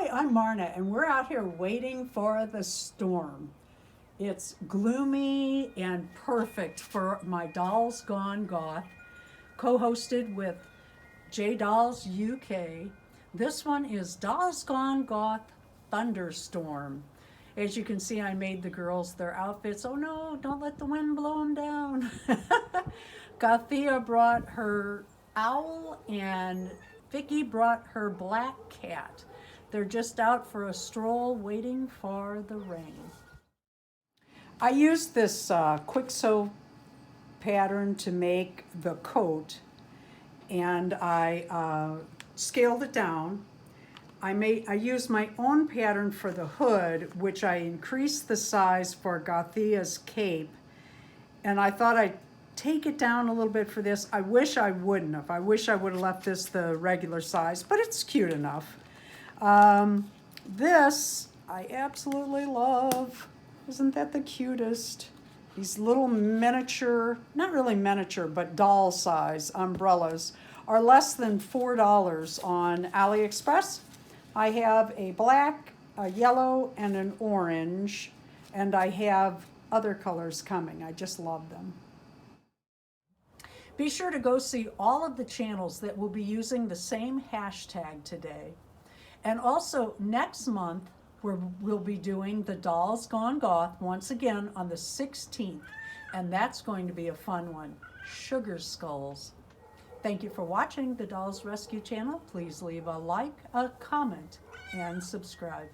Hi, I'm Marna, and we're out here waiting for the storm. It's gloomy and perfect for my Dolls Gone Goth, co-hosted with J Dolls UK. This one is Dolls Gone Goth Thunderstorm. As you can see, I made the girls their outfits. Oh no, don't let the wind blow them down. Gothia brought her owl and Vicky brought her black cat. They're just out for a stroll waiting for the rain. I used this quick sew pattern to make the coat, and I scaled it down. I used my own pattern for the hood, which I increased the size for Gothia's cape, and I thought I'd take it down a little bit for this. I wish I wouldn't have. I wish I would have left this the regular size, but it's cute enough. This I absolutely love. Isn't that the cutest? These little miniature, not really miniature, but doll size umbrellas are less than $4 on AliExpress. I have a black, a yellow, and an orange, and I have other colors coming. I just love them. Be sure to go see all of the channels that will be using the same hashtag today. And also next month, we'll be doing the Dolls Gone Goth once again on the 16th. And that's going to be a fun one. Sugar skulls. Thank you for watching the Dolls Rescue channel. Please leave a like, a comment, and subscribe.